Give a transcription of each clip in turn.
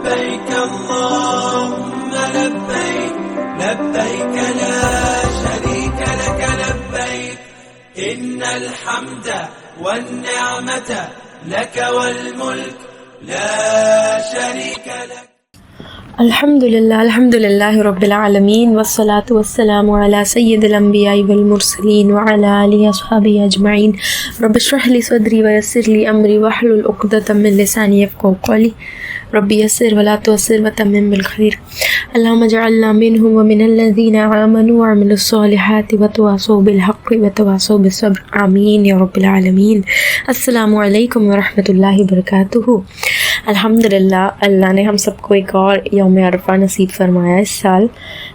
لبيك اللهم لبيك لبيك لا شريك لك لبيك إن الحمد والنعمة لك والملك لا شريك لك. الحمد للہ رب العالمین والصلاة والسلام علی سید الانبیاء والمرسلین وعلی آلہ اصحابہ اجمعین. رب اشرح لی صدری ویسر لی امری واحلل عقدۃ من لسانی یفقهوا قولی. رب یسر ولا تعسر وتمم بالخیر. اللهم اجعلنا منهم ومن الذین آمنوا وعملوا الصالحات وتواصوا بالحق وتواصوا بالصبر. آمین یا رب العالمین. السلام علیکم ورحمۃ اللہ وبرکاتہ. الحمدللہ اللہ نے ہم سب کو ایک اور یوم عرفہ نصیب فرمایا اس سال.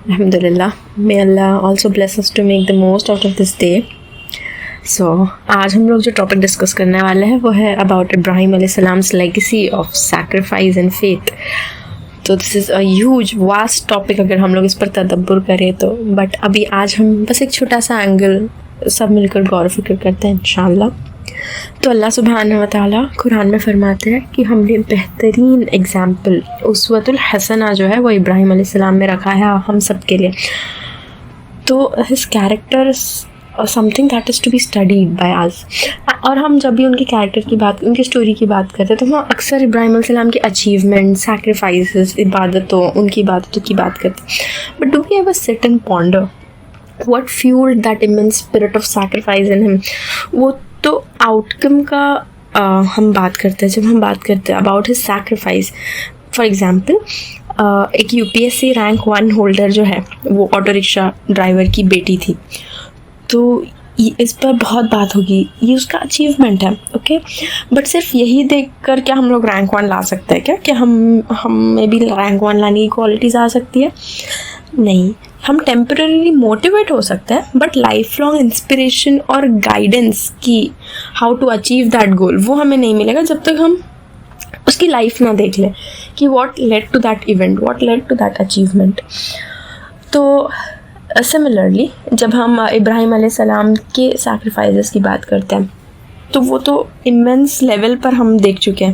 الحمدللہ. may Allah also bless us to make the most out of this day. So آج ہم لوگ جو ٹاپک ڈسکس کرنے والے ہیں وہ ہے اباؤٹ ابراہیم علیہ السلام's legacy of sacrifice and faith. تو دس از اے ہیوج واسٹ ٹاپک اگر ہم لوگ اس پر تدبر کریں تو. بٹ ابھی آج ہم بس ایک چھوٹا سا اینگل سب مل کر غور و فکر کرتے ہیں انشاءاللہ. تو اللہ سبحانہ و تعالیٰ قرآن میں فرماتے ہیں کہ ہم نے بہترین ایگزامپل اسوۃ الحسنہ جو ہے وہ ابراہیم علیہ السلام میں رکھا ہے ہم سب کے لیے. تو his character something that is to be studied by us. اور ہم جب بھی ان کے کیریکٹر کی بات ان کی اسٹوری کی بات کرتے ہیں تو ہم اکثر ابراہیم علیہ السلام کی اچیومنٹ سیکریفائسز عبادتوں ان کی عبادتوں کی بات کرتے ہیں. بٹ ڈو وی ایور سٹ and ponder what fueled that immense spirit of sacrifice in him. وہ تو آؤٹ کم کا ہم بات کرتے ہیں جب ہم بات کرتے ہیں about his sacrifice. For example ایک U P S C rank 1 holder جو ہے وہ آٹو رکشہ ڈرائیور کی بیٹی تھی. تو اس پر بہت بات ہوگی, یہ اس کا اچیومنٹ ہے اوکے. بٹ صرف یہی دیکھ کر کیا ہم لوگ رینک 1 لا سکتے ہیں کیا کہ ہم میں بھی رینک 1 لانے کی کوالٹیز آ سکتی ہے؟ نہیں. ہم ٹیمپرریلی موٹیویٹ ہو سکتے ہیں بٹ لائف لانگ انسپریشن اور گائیڈنس کی how to achieve that goal وہ ہمیں نہیں ملے گا جب تک ہم اس کی لائف نہ دیکھ لیں کہ what lead to that event, what lead to that achievement. تو سملرلی جب ہم ابراہیم علیہ السلام کے سیکریفائسز کی بات کرتے ہیں تو وہ تو امینس لیول پر ہم دیکھ چکے ہیں.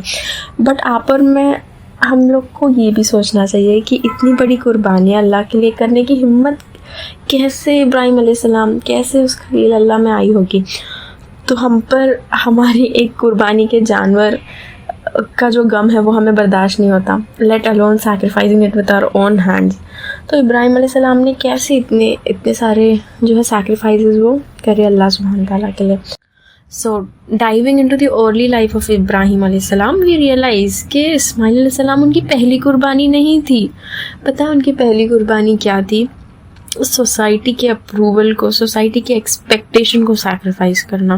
بٹ آپر میں ہم لوگ کو یہ بھی سوچنا چاہیے کہ اتنی بڑی قربانیاں اللہ کے لیے کرنے کی ہمت کیسے ابراہیم علیہ السلام کیسے اس خلیل اللہ میں آئی ہوگی. تو ہم پر ہماری ایک قربانی کے جانور کا جو غم ہے وہ ہمیں برداشت نہیں ہوتا, let alone sacrificing it with our own hands. تو ابراہیم علیہ السلام نے کیسے اتنے سارے جو ہے سیکریفائسز وہ کرے اللہ سبحانہ تعالیٰ کے لیے. So diving into the early life of Ibrahim علیہ السلام we realize کہ اسماعیل علیہ السلام ان کی پہلی قربانی نہیں تھی. پتہ ہے ان کی پہلی قربانی کیا تھی؟ سوسائٹی کے اپروول کو, سوسائٹی کے ایکسپیکٹیشن کو سیکریفائس کرنا.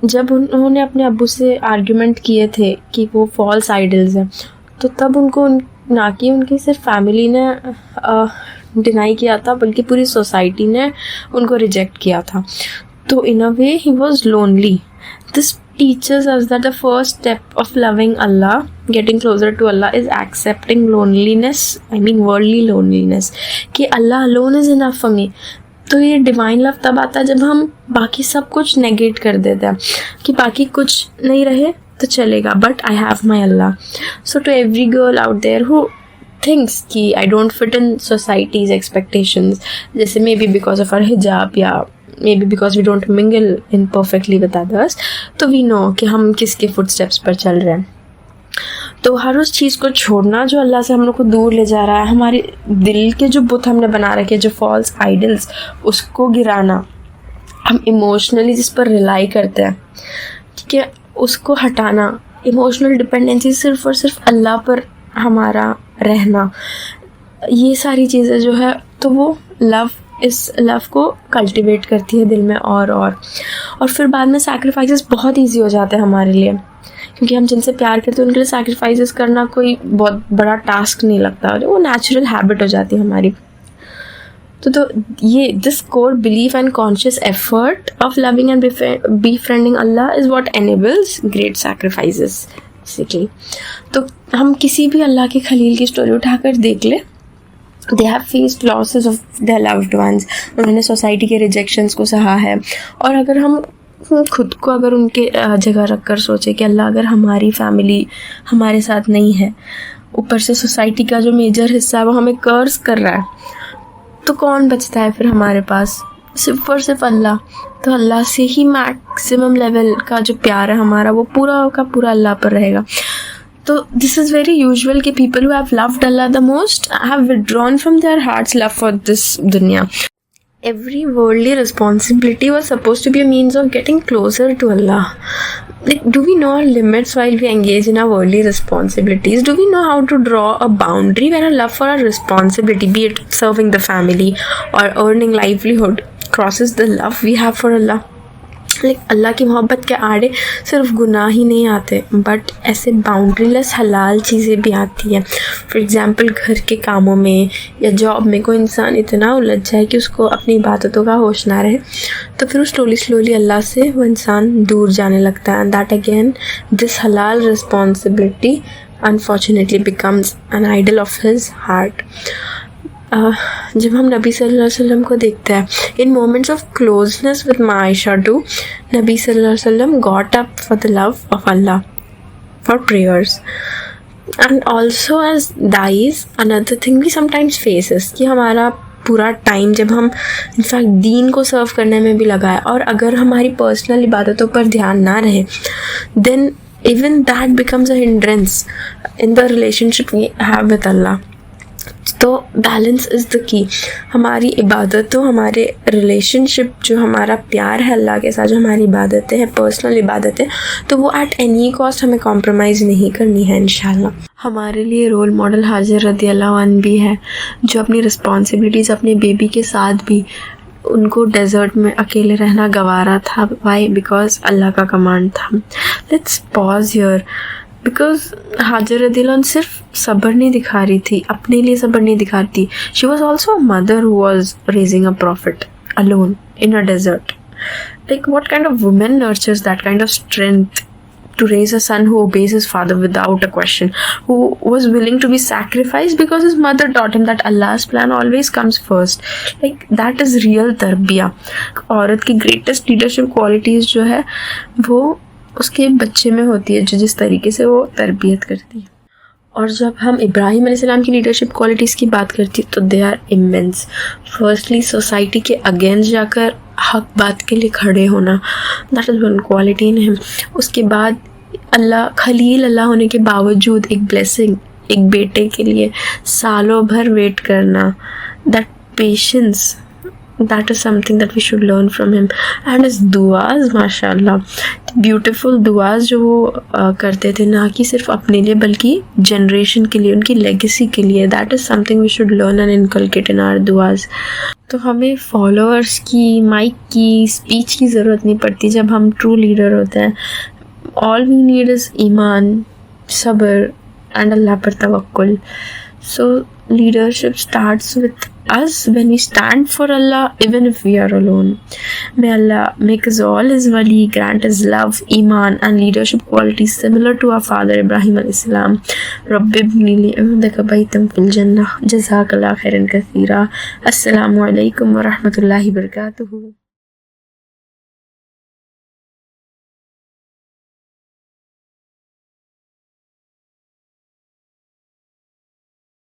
جب انہوں نے اپنے ابو سے آرگیومنٹ کیے تھے کہ وہ فالس آئیڈلز ہیں تو تب ان کو نہ کہ ان کی صرف فیملی نے ڈینائی کیا تھا بلکہ پوری سوسائٹی نے ان کو ریجیکٹ کیا تھا. تو in a way he was lonely. This teaches us that the first step of loving Allah, getting closer to Allah, is accepting loneliness, I mean worldly loneliness, کہ Allah alone is enough for me. تو یہ divine love تب آتا ہے جب ہم باقی سب کچھ نیگیٹ کر دیتے ہیں کہ باقی کچھ نہیں رہے تو چلے گا but I have my Allah. So to every girl out there who thinks کہ I don't fit in society's expectations, جیسے maybe because of our hijab یا maybe because we don't mingle in perfectly with others, تو we know کہ ہم کس کے fit steps پر چل رہے ہیں. تو ہر اس چیز کو چھوڑنا جو اللہ سے ہم لوگ کو دور لے جا رہا ہے, ہمارے دل کے جو بت ہم نے بنا رکھے جو فالس آئیڈلس اس کو گرانا, ہم ایموشنلی جس پر ریلائی کرتے ہیں ٹھیک ہے اس کو ہٹانا, ایموشنل ڈپینڈنسی صرف اور صرف اللہ پر ہمارا رہنا, یہ ساری چیزیں جو ہے تو وہ اس لو کو کلٹیویٹ کرتی ہے دل میں. اور پھر بعد میں سیکریفائسز بہت ایزی ہو جاتے ہیں ہمارے لیے کیونکہ ہم جن سے پیار کرتے ہیں ان کے لیے سیکریفائسز کرنا کوئی بہت بڑا ٹاسک نہیں لگتا, وہ نیچرل ہیبٹ ہو جاتی ہے ہماری. تو یہ this core belief and conscious effort of loving and befriending اللہ is what enables great sacrifices basically. تو ہم کسی بھی اللہ کے خلیل کی اسٹوری اٹھا کر دیکھ لیں, they have faced losses of their loved ones. انہوں نے سوسائٹی کے ریجیکشنس کو سہا ہے. اور اگر ہم خود کو ان کے جگہ رکھ کر سوچے کہ اللہ اگر ہماری فیملی ہمارے ساتھ نہیں ہے اوپر سے سوسائٹی کا جو میجر حصہ ہے وہ ہمیں کرس کر رہا ہے, تو کون بچتا ہے پھر ہمارے پاس؟ صرف اور صرف اللہ. تو اللہ سے ہی میکسیمم لیول کا جو پیار ہے ہمارا وہ پورا کا پورا اللہ پر رہے گا. تو دس از ویری یوزول کہ people who have loved Allah the most have withdrawn from their hearts love for this dunya. Every worldly responsibility was supposed to be a means of getting closer to Allah. Like, do we know our limits while we engage in our worldly responsibilities? Do we know how to draw a boundary where our love for our responsibility, be it serving the family or earning livelihood, crosses the love we have for Allah? Like, اللہ کی محبت کے آڑے صرف گناہ ہی نہیں آتے, but ایسے boundary لیس حلال چیزیں بھی آتی ہیں. فار ایگزامپل گھر کے کاموں میں یا جاب میں کوئی انسان اتنا الجھ جائے کہ اس کو اپنی عبادتوں کا ہوش نہ رہے, تو پھر سلولی اللہ سے وہ انسان دور جانے لگتا ہے. اینڈ دیٹ اگین دس حلال responsibility unfortunately becomes an idol of his heart. جب ہم نبی صلی اللہ علیہ وسلم کو دیکھتے ہیں in moments of closeness with Aisha too, نبی صلی اللہ علیہ وسلم got up for the love of Allah, for prayers. And also as dais, another thing we sometimes face is کہ ہمارا پورا ٹائم جب ہم انفیکٹ دین کو سرو کرنے میں بھی لگا ہے, اور اگر ہماری پرسنل عبادتوں پر دھیان نہ رہے, then even that becomes a hindrance in the relationship we have with Allah. تو بیلنس از دا کی. ہماری عبادتوں, ہمارے ریلیشن شپ, جو ہمارا پیار ہے اللہ کے ساتھ, جو ہماری عبادتیں ہیں, پرسنل عبادتیں, تو وہ ایٹ اینی کاسٹ ہمیں کمپرومائز نہیں کرنی ہے انشاءاللہ. ہمارے لیے رول ماڈل حاجر رضی اللہ عنہ بھی ہے, جو اپنی رسپانسبلٹیز اپنے بیبی کے ساتھ بھی, ان کو ڈیزرٹ میں اکیلے رہنا گوارا تھا. وائی؟ بیکاز اللہ کا کمانڈ تھا. Let's pause here. Because Hajar رضی اللہ عنہ صرف صبر نہیں دکھا رہی تھی, اپنے لیے صبر نہیں دکھا رہی تھی. She was also a mother who was raising a prophet alone in a desert. Like, what kind of woman nurtures that kind of strength to raise a son who obeys his father without a question, who was willing to be sacrificed because his mother taught him that Allah's plan always comes first. Like, that is real tarbiyah. عورت کی greatest leadership qualities جو ہے وہ اس کے بچے میں ہوتی ہے, جو جس طریقے سے وہ تربیت کرتی ہے. اور جب ہم ابراہیم علیہ السلام کی لیڈرشپ کوالٹیز کی بات کرتی تو they are a menace. Firstly society کے اگینسٹ جا کر حق بات کے لیے کھڑے ہونا, that is one quality in him. اس کے بعد اللہ خلیل اللہ ہونے کے باوجود ایک بلیسنگ, ایک بیٹے کے لیے سالوں بھر ویٹ کرنا, that patience, that is something that we should learn from him. And his duas, mashallah, beautiful duas جو وہ کرتے تھے, نہ کہ صرف اپنے لیے بلکہ جنریشن کے لیے, ان کی لیگیسی کے لیے. that is something we should learn and inculcate in our duas. تو ہمیں فالوورس کی, مائک کی, اسپیچ کی ضرورت نہیں پڑتی جب ہم ٹرو لیڈر ہوتے ہیں. all we need is ایمان, صبر and اللہ پر توکل. So leadership starts with us when we stand for Allah, even if we are alone. May Allah make us all His wali, grant His love, iman and leadership qualities similar to our father Ibrahim alayhi salam. Rabbi ibni li indaka baytan fil jannah. Jazakallah khairan kathira. Assalamu alaikum wa rahmatullahi wa barakatuhu.